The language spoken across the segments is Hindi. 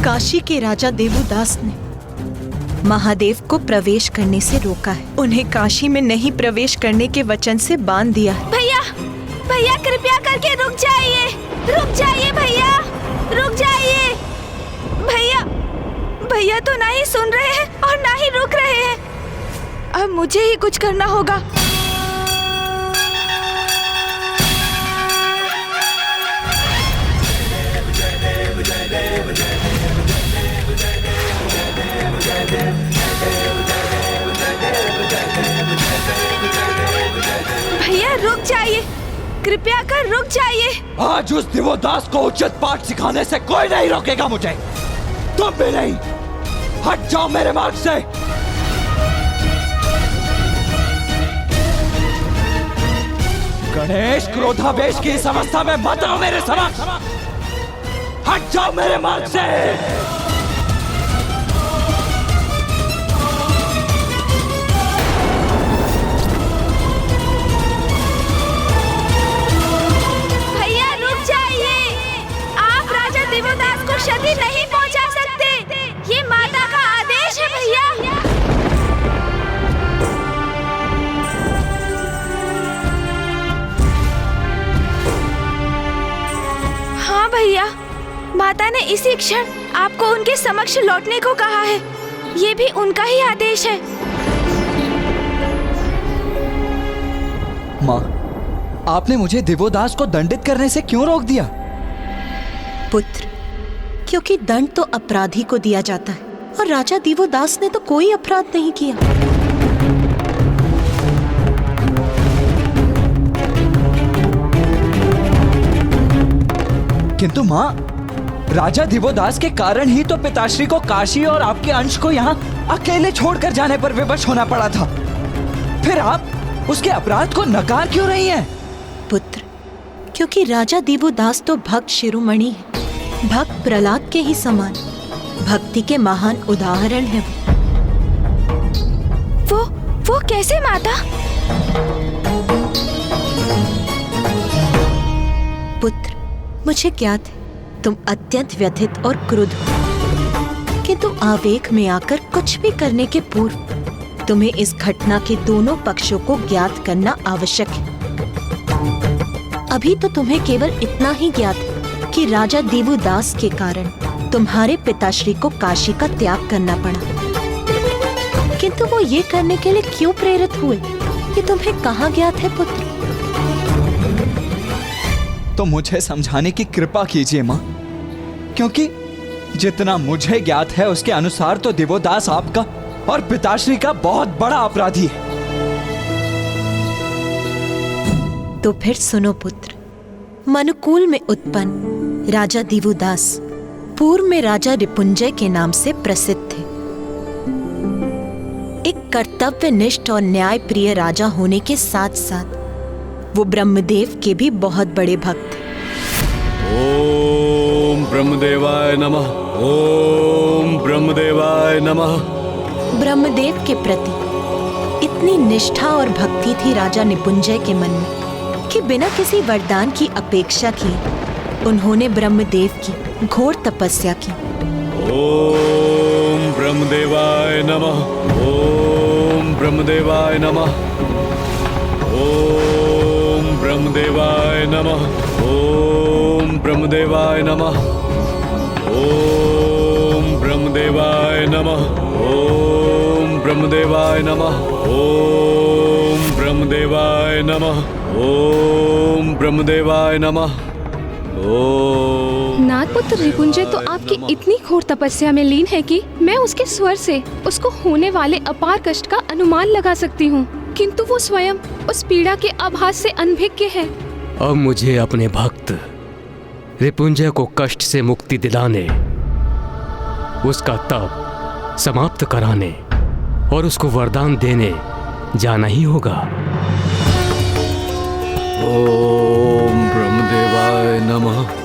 काशी के राजा देवोदास ने महादेव को प्रवेश करने से रोका है। उन्हें काशी में नहीं प्रवेश करने के वचन से बांध दिया है। भैया, भैया कृपया करके रुक जाइए, रुक जाइए भैया, रुक जाइए। भैया, भैया तो ना ही सुन रहे हैं और ना ही रुक रहे हैं। अब मुझे ही कुछ करना होगा। भैया रुक जाइए, कृपया कर रुक जाइए। आज उस देवोदास को उचित पाठ सिखाने से कोई नहीं रोकेगा मुझे। तुम भी नहीं। हट जाओ मेरे मार्ग से। गणेश क्रोधावेश की इस अवस्था में मत आओ मेरे समक्ष। हट जाओ मेरे मार्ग से। भैया रुक जाइए। आप राजा देवोदास को क्षति नहीं पहुंचा सकते। ये माता का आदेश है भैया। हाँ भैया, माता ने इसी क्षण आपको उनके समक्ष लौटने को कहा है। ये भी उनका ही आदेश है। माँ, आपने मुझे देवोदास को दंडित करने से क्यों रोक दिया? पुत्र, क्योंकि दंड तो अपराधी को दिया जाता है और राजा देवोदास ने तो कोई अपराध नहीं किया। किंतु माँ, राजा देवोदास के कारण ही तो पिताश्री को काशी और आपके अंश को यहाँ अकेले छोड़कर जाने पर विवश होना पड़ा था। फिर आप उसके अपराध को नकार क्यों रही हैं? पुत्र, क्योंकि राजा देवोदास तो भक्त शिरोमणि है, भक्त प्रहलाद के ही समान भक्ति के महान उदाहरण है। वो कैसे माता? पुत्र, मुझे ज्ञात है तुम अत्यंत व्यथित और क्रुद्ध हो, किंतु आवेग में आकर कुछ भी करने के पूर्व तुम्हें इस घटना के दोनों पक्षों को ज्ञात करना आवश्यक है। अभी तो तुम्हें केवल इतना ही ज्ञात है कि राजा देवोदास के कारण तुम्हारे पिताश्री को काशी का त्याग करना पड़ा, किंतु वो ये करने के लिए क्यों प्रेरित हुए ये तुम्हें कहाँ ज्ञात है पुत्र? तो मुझे समझाने की कृपा कीजिए माँ, क्योंकि जितना मुझे ज्ञात है उसके अनुसार तो देवोदास आपका और पिताश्री का बहुत बड़ा अपराधी है। तो फिर सुनो पुत्र, मनुकुल में उत्पन्न राजा देवोदास पूर्व में राजा रिपुंजय के नाम से प्रसिद्ध थे। एक कर्तव्यनिष्ठ और न्याय प्रिय राजा होने के साथ साथ वो ब्रह्मदेव के भी बहुत बड़े भक्त थे। ओम ब्रह्मदेवाय नमः, ओम ब्रह्मदेवाय नमः। ब्रह्मदेव के प्रति इतनी निष्ठा और भक्ति थी राजा निपुंजय के मन में कि बिना किसी वरदान की अपेक्षा किए उन्होंने ब्रह्मदेव की घोर तपस्या की। ओम ब्रह्मदेवाय नमः, ओम ब्रह्मदेवाय नमः, ओम ब्रह्मदेवाय नमः, ओम ब्रह्मदेवाय नमः, ओम ब्रह्मदेवाय नमः, ओम ब्रह्मदेवाय नमः, ओम ब्रह्मदेवाय नमः, ओम ब्रह्मदेवाय नमः। नागपुत्र रिपुंजय तो आपकी इतनी घोर तपस्या में लीन है कि मैं उसके स्वर से उसको होने वाले अपार कष्ट का अनुमान लगा सकती हूँ, किंतु वो स्वयं उस पीड़ा के आभास से अनभिज्ञ है। अब मुझे अपने भक्त रिपुंजय को कष्ट से मुक्ति दिलाने, उसका तप समाप्त कराने और उसको वरदान देने जाना ही होगा। ओम ब्रह्मदेवाय नमः।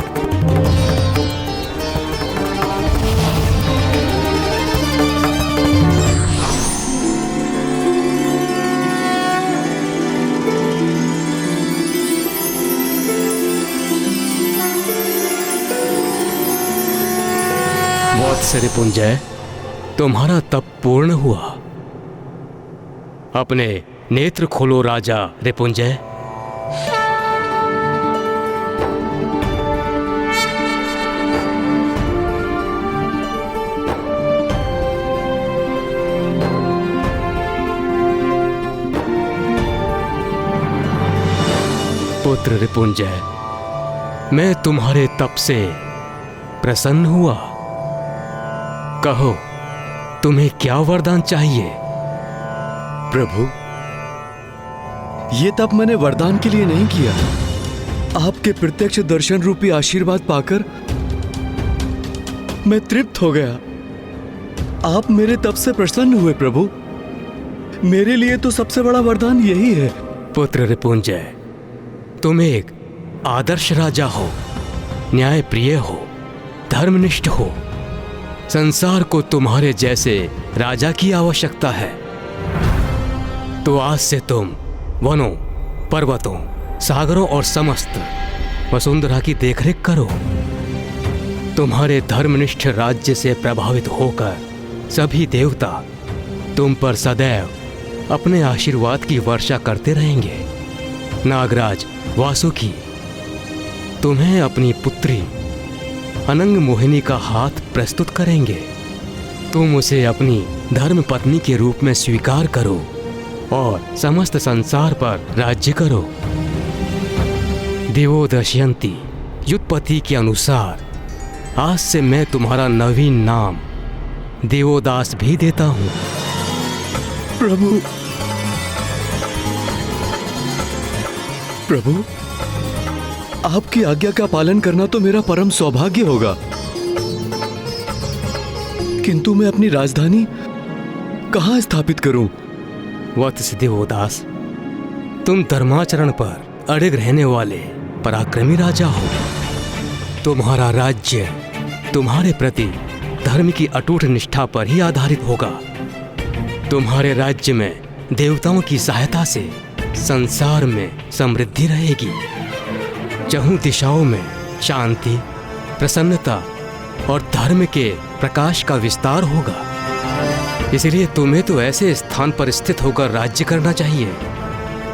वत्स रिपुंजय, तुम्हारा तप पूर्ण हुआ। अपने नेत्र खोलो राजा रिपुंजय। पुत्र रिपुंजय, मैं तुम्हारे तप से प्रसन्न हुआ। कहो, तुम्हें क्या वरदान चाहिए? प्रभु, ये तप मैंने वरदान के लिए नहीं किया। आपके प्रत्यक्ष दर्शन रूपी आशीर्वाद पाकर मैं तृप्त हो गया। आप मेरे तप से प्रसन्न हुए प्रभु। मेरे लिए तो सबसे बड़ा वरदान यही है। पुत्र रिपुंजय, तुम एक आदर्श राजा हो, न्याय प्रिय हो, धर्मनिष्ठ हो। संसार को तुम्हारे जैसे राजा की आवश्यकता है। तो आज से तुम वनों, पर्वतों, सागरों और समस्त वसुंधरा की देखरेख करो। तुम्हारे धर्मनिष्ठ राज्य से प्रभावित होकर सभी देवता तुम पर सदैव अपने आशीर्वाद की वर्षा करते रहेंगे। नागराज वासुकी तुम्हें अपनी पुत्री अनंग मोहिनी का हाथ प्रस्तुत करेंगे। तुम उसे अपनी धर्म पत्नी के रूप में स्वीकार करो और समस्त संसार पर राज्य करो। देवो दशयंती युत्पत्ति के अनुसार आज से मैं तुम्हारा नवीन नाम देवोदास भी देता हूँ। प्रभु, प्रभु, आपकी आज्ञा का पालन करना तो मेरा परम सौभाग्य होगा, किंतु मैं अपनी राजधानी कहाँ स्थापित करूं? वत्स देवोदास, तुम धर्माचरण पर अड़िग रहने वाले पराक्रमी राजा हो। तुम्हारा राज्य तुम्हारे प्रति धर्म की अटूट निष्ठा पर ही आधारित होगा। तुम्हारे राज्य में देवताओं की सहायता से संसार में समृद्धि रहेगी। चहुं दिशाओं में शांति, प्रसन्नता और धर्म के प्रकाश का विस्तार होगा। इसलिए तुम्हें तो ऐसे स्थान पर स्थित होकर राज्य करना चाहिए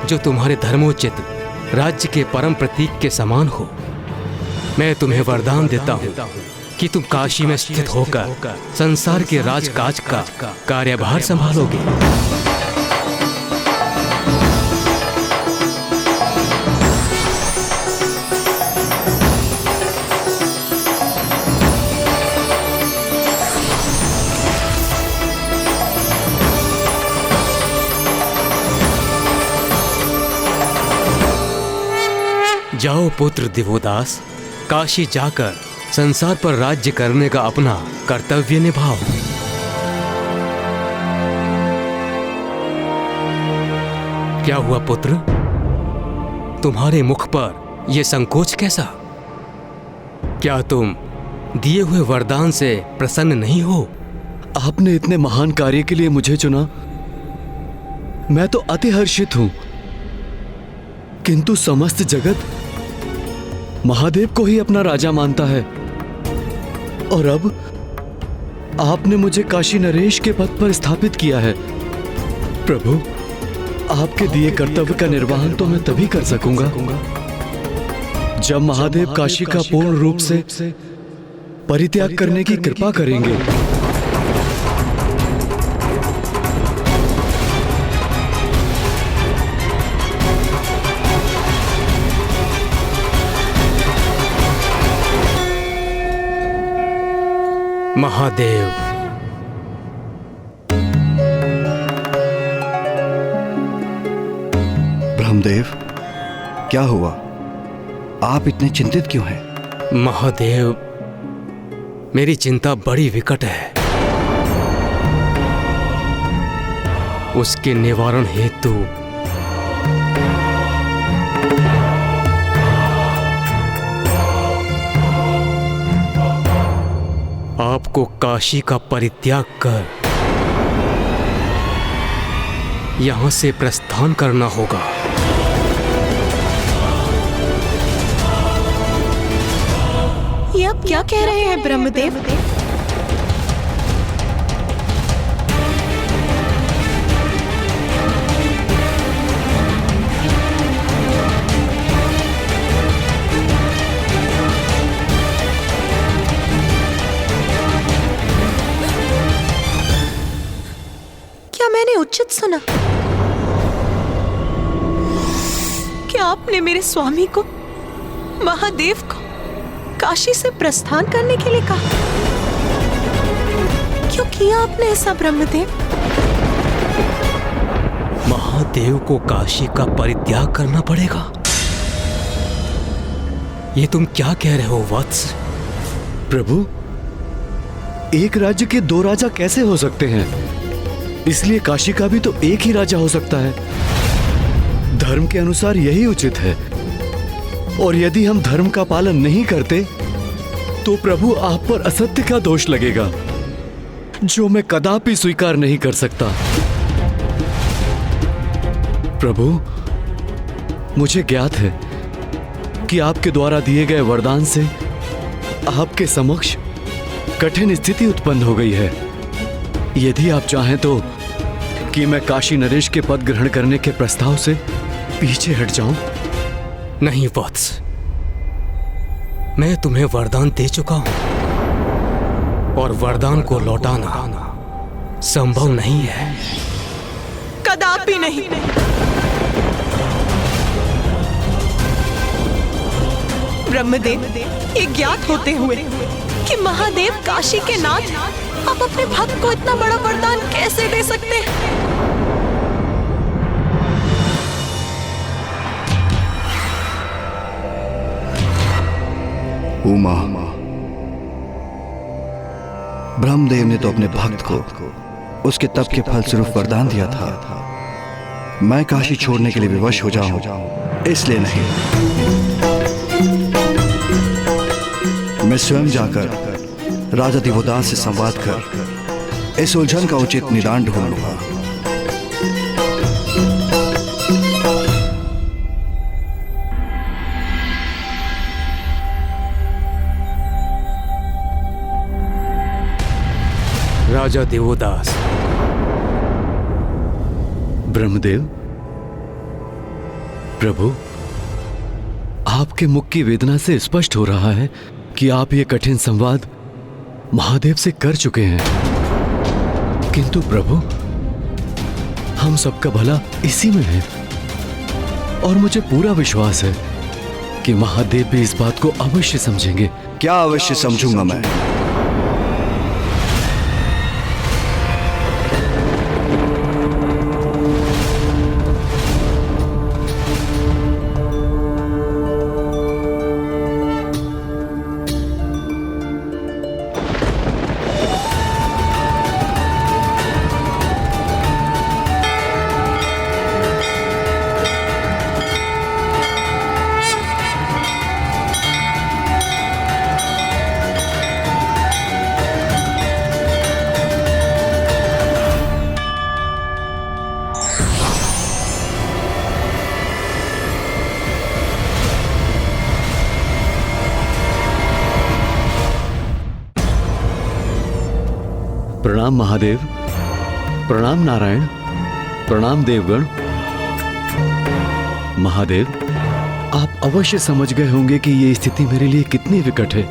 जो तुम्हारे धर्मोचित राज्य के परम प्रतीक के समान हो। मैं तुम्हें वरदान देता हूँ कि तुम काशी में स्थित होकर संसार के राजकाज का कार्यभार संभालोगे। जाओ पुत्र दिवोदास, काशी जाकर संसार पर राज्य करने का अपना कर्तव्य निभाओ। क्या हुआ पुत्र? तुम्हारे मुख पर यह संकोच कैसा? क्या तुम दिए हुए वरदान से प्रसन्न नहीं हो? आपने इतने महान कार्य के लिए मुझे चुना, मैं तो अति हर्षित हूं, किंतु समस्त जगत महादेव को ही अपना राजा मानता है और अब आपने मुझे काशी नरेश के पद पर स्थापित किया है। प्रभु, आपके दिए कर्तव्य का निर्वहन तो मैं तभी कर सकूंगा जब महादेव काशी का पूर्ण रूप से परित्याग करने की कृपा करेंगे। महादेव, ब्रह्मदेव, क्या हुआ? आप इतने चिंतित क्यों हैं? महादेव, मेरी चिंता बड़ी विकट है। उसके निवारण हेतु आपको काशी का परित्याग कर यहां से प्रस्थान करना होगा। ये आप क्या कह रहे हैं ब्रह्मदेव? सुना कि आपने मेरे स्वामी को, महादेव को काशी से प्रस्थान करने के लिए कहा। क्यों किया आपने ऐसा ब्रह्मदेव? महादेव को काशी का परित्याग करना पड़ेगा? ये तुम क्या कह रहे हो वत्स? प्रभु, एक राज्य के दो राजा कैसे हो सकते हैं? इसलिए काशी का भी तो एक ही राजा हो सकता है। धर्म के अनुसार यही उचित है। और यदि हम धर्म का पालन नहीं करते तो प्रभु आप पर असत्य का दोष लगेगा, जो मैं कदापि स्वीकार नहीं कर सकता। प्रभु, मुझे ज्ञात है कि आपके द्वारा दिए गए वरदान से आपके समक्ष कठिन स्थिति उत्पन्न हो गई है। यदि आप चाहें तो कि मैं काशी नरेश के पद ग्रहण करने के प्रस्ताव से पीछे हट जाऊं? नहीं वत्स, मैं तुम्हें वरदान दे चुका हूं और वरदान को लौटाना संभव नहीं है। कदापि नहीं। ब्रह्मदेव, ये ज्ञात होते हुए कि महादेव काशी के नाथ, आप अपने भक्त को इतना बड़ा वरदान कैसे दे सकते हैं? उमा, ब्रह्मदेव ने तो अपने भक्त को उसके तप के फलस्वरूप वरदान दिया था। मैं काशी छोड़ने के लिए विवश हो जाऊं, इसलिए नहीं। मैं स्वयं जाकर राजा दिवोदास से संवाद कर इस उलझन का उचित निदान ढूंढ लूंगा। राजा देवोदास। ब्रह्मदेव, प्रभु, आपके मुख की वेदना से स्पष्ट हो रहा है कि आप ये कठिन संवाद महादेव से कर चुके हैं। किंतु प्रभु, हम सबका भला इसी में है और मुझे पूरा विश्वास है कि महादेव भी इस बात को अवश्य समझेंगे। क्या अवश्य समझूंगा मैं? प्रणाम महादेव, प्रणाम नारायण, प्रणाम देवगण। महादेव, आप अवश्य समझ गए होंगे कि ये स्थिति मेरे लिए कितनी विकट है।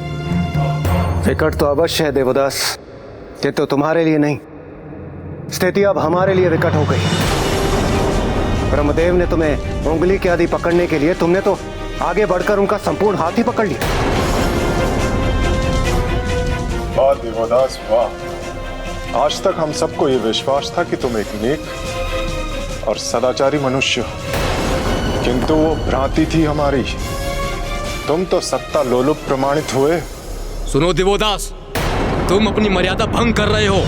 विकट तो अवश्य है देवदास, ये तो तुम्हारे लिए नहीं, स्थिति अब हमारे लिए विकट हो गई। ब्रह्मदेव ने तुम्हें उंगली के आदि पकड़ने के लिए तुमने तो आगे बढ़कर उनका संपूर्ण हाथ ही पकड़ लिया। वाह देवदास वाह, आज तक हम सबको ये विश्वास था कि तुम एक नेक और सदाचारी मनुष्य हो, किंतु वो भ्रांति थी हमारी। तुम तो सत्ता लोलुप प्रमाणित हुए। सुनो देवोदास, तुम अपनी मर्यादा भंग कर रहे हो।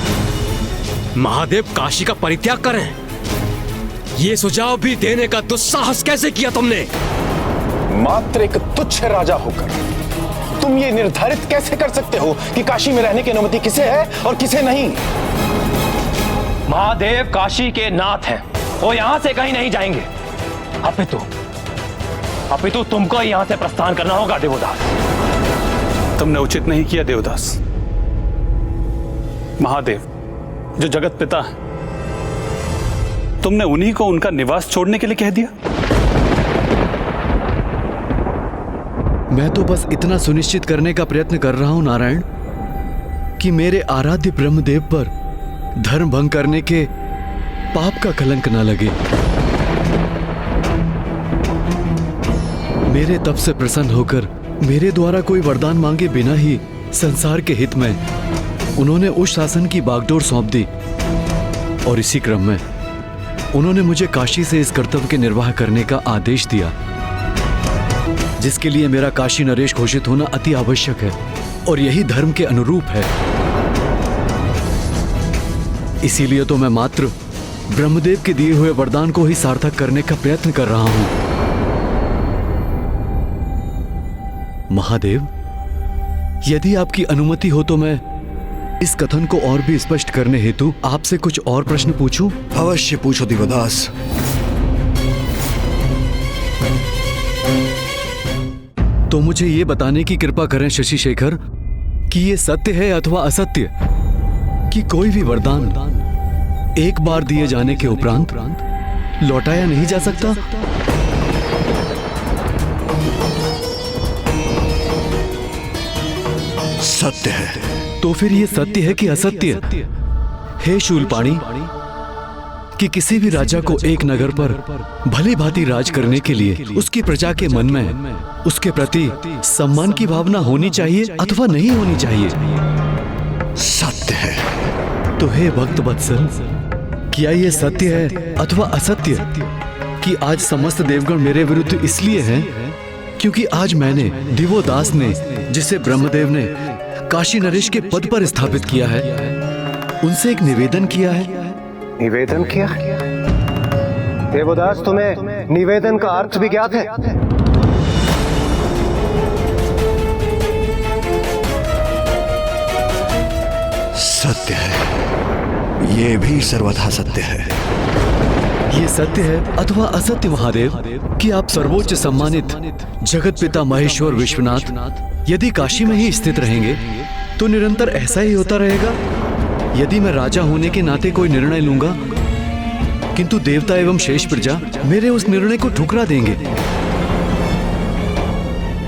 महादेव काशी का परित्याग करें, ये सुझाव भी देने का दुस्साहस कैसे किया तुमने? मात्र एक तुच्छ राजा होकर तुम ये निर्धारित कैसे कर सकते हो कि काशी में रहने की अनुमति किसे है और किसे नहीं? महादेव काशी के नाथ हैं, वो यहां से कहीं नहीं जाएंगे। अपितु तुमको यहां से प्रस्थान करना होगा देवदास। तुमने उचित नहीं किया देवदास। महादेव जो जगत पिता है, तुमने उन्हीं को उनका निवास छोड़ने के लिए कह दिया। मैं तो बस इतना सुनिश्चित करने का प्रयत्न कर रहा हूं नारायण कि मेरे आराध्य ब्रह्मदेव पर धर्म भंग करने के पाप का कलंक ना लगे। मेरे तप से प्रसन्न होकर मेरे द्वारा कोई वरदान मांगे बिना ही संसार के हित में उन्होंने उस शासन की बागडोर सौंप दी, और इसी क्रम में उन्होंने मुझे काशी से इस कर्तव्य के निर्वाह करने का आदेश दिया, जिसके लिए मेरा काशी नरेश घोषित होना अति आवश्यक है और यही धर्म के अनुरूप है। इसीलिए तो मैं मात्र ब्रह्मदेव के दिए हुए वरदान को ही सार्थक करने का प्रयत्न कर रहा हूं। महादेव, यदि आपकी अनुमति हो तो मैं इस कथन को और भी स्पष्ट करने हेतु आपसे कुछ और प्रश्न पूछूं? अवश्य पूछो दिवोदास। तो मुझे ये बताने की कृपा करें शशि शेखर कि ये सत्य है अथवा असत्य कि कोई भी वरदान एक बार दिए जाने के उपरांत लौटाया नहीं जा सकता? सत्य है। तो फिर ये सत्य है कि असत्य? हे शूलपाणी, कि किसी भी राजा को एक नगर पर भली भांति राज करने के लिए उसकी प्रजा के मन में उसके प्रति सम्मान की भावना होनी चाहिए अथवा नहीं होनी चाहिए? सत्य है। तो हे भक्त वत्सल, क्या ये सत्य है अथवा असत्य कि आज समस्त देवगण मेरे विरुद्ध इसलिए हैं क्योंकि आज मैंने दिवोदास ने, जिसे ब्रह्मदेव ने काशी नरेश के पद पर स्थापित किया है, उनसे एक निवेदन किया है। निवेदन किया? देवोदास, तुम्हें निवेदन का अर्थ भी ज्ञात है? सत्य है। ये भी सर्वथा सत्य है। ये सत्य है अथवा असत्य महादेव कि आप सर्वोच्च सम्मानित जगत पिता महेश्वर विश्वनाथ यदि काशी में ही स्थित रहेंगे तो निरंतर ऐसा ही होता रहेगा? यदि मैं राजा होने के नाते कोई निर्णय लूंगा किंतु देवता एवं शेष प्रजा मेरे उस निर्णय को ठुकरा देंगे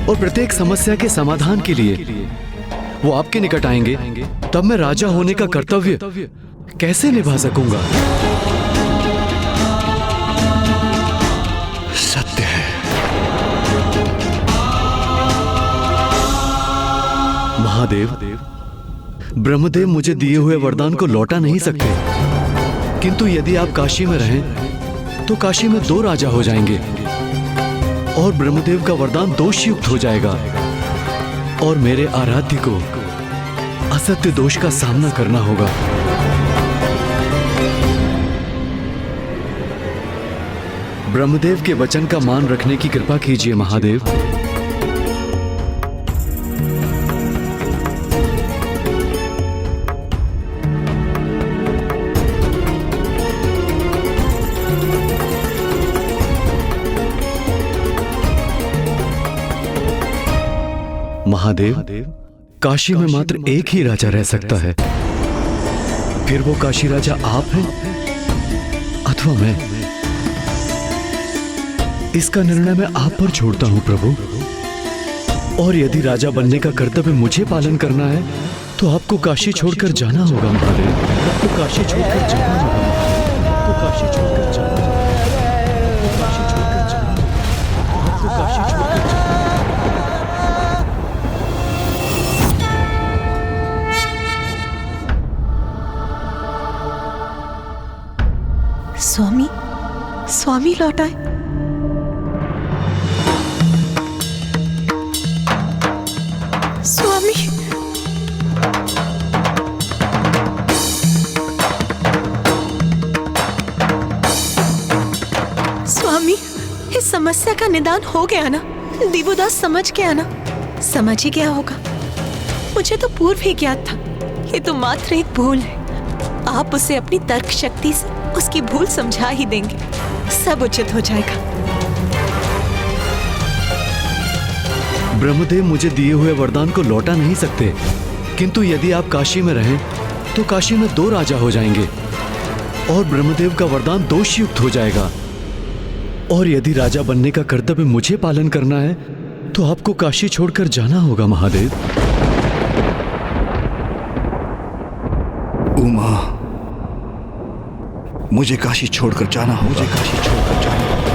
और प्रत्येक समस्या के समाधान के लिए वो आपके निकट आएंगे, तब मैं राजा होने का कर्तव्य कैसे निभा सकूंगा? सत्य है। महादेव, ब्रह्मदेव मुझे दिए हुए वरदान को लौटा नहीं सकते, किंतु यदि आप काशी में रहें तो काशी में 2 राजा हो जाएंगे और ब्रह्मदेव का वरदान दोषयुक्त हो जाएगा और मेरे आराध्य को असत्य दोष का सामना करना होगा। ब्रह्मदेव के वचन का मान रखने की कृपा कीजिए महादेव। महादेव, काशी में मात्र एक ही राजा रह सकता है, फिर वो काशी राजा आप हैं अथवा मैं। इसका निर्णय मैं आप पर छोड़ता हूं प्रभु, और यदि राजा बनने का कर्तव्य मुझे पालन करना है तो आपको काशी छोड़कर जाना होगा महादेव। आपको काशी छोड़कर जाना होगा। आपको काशी छोड़कर जाना होगा। आपको काशी छोड़कर जाना होगा। आपको काशी छोड़कर जाना होगा। स्वामी, स्वामी लौट आए। स्वामी, स्वामी, इस समस्या का निदान हो गया ना? दिवोदास समझ गया ना? समझ ही गया होगा। मुझे तो पूर्व ही ज्ञात था। ये तो मात्र एक भूल है। आप उसे अपनी तर्क शक्ति से उसकी भूल समझा ही देंगे, सब उचित हो जाएगा। ब्रह्मदेव मुझे दिए हुए वरदान को लौटा नहीं सकते, किंतु यदि आप काशी में रहें तो काशी में 2 राजा हो जाएंगे और ब्रह्मदेव का वरदान दोषयुक्त हो जाएगा। और यदि राजा बनने का कर्तव्य मुझे पालन करना है तो आपको काशी छोड़कर जाना होगा महादेव। उमा, मुझे काशी छोड़कर जाना होगा। मुझे काशी छोड़कर जाना होगा।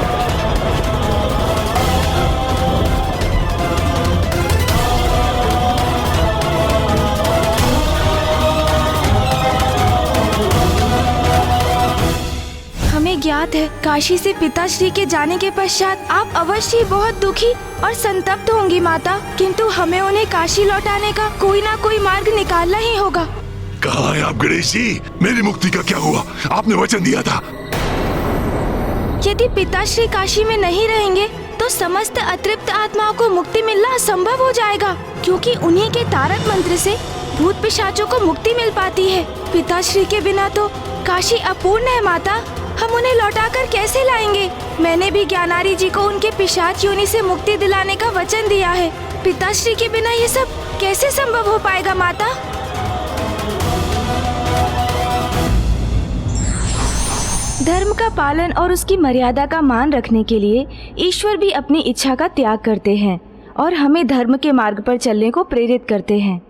हमें ज्ञात है काशी से पिताश्री के जाने के पश्चात आप अवश्य ही बहुत दुखी और संतप्त होंगी माता, किंतु हमें उन्हें काशी लौटाने का कोई ना कोई मार्ग निकालना ही होगा। कहाँ है आप गणेश जी? मेरी मुक्ति का क्या हुआ? आपने वचन दिया था। यदि पिताश्री काशी में नहीं रहेंगे तो समस्त अतृप्त आत्माओं को मुक्ति मिलना असंभव हो जाएगा, क्योंकि उन्हीं के तारक मंत्र से भूत पिशाचों को मुक्ति मिल पाती है। पिताश्री के बिना तो काशी अपूर्ण है माता, हम उन्हें लौटाकर कैसे लाएंगे? मैंने भी ज्ञानारी जी को उनके पिशाच योनि से मुक्ति दिलाने का वचन दिया है। पिताश्री के बिना ये सब कैसे संभव हो पाएगा माता? धर्म का पालन और उसकी मर्यादा का मान रखने के लिए ईश्वर भी अपनी इच्छा का त्याग करते हैं और हमें धर्म के मार्ग पर चलने को प्रेरित करते हैं।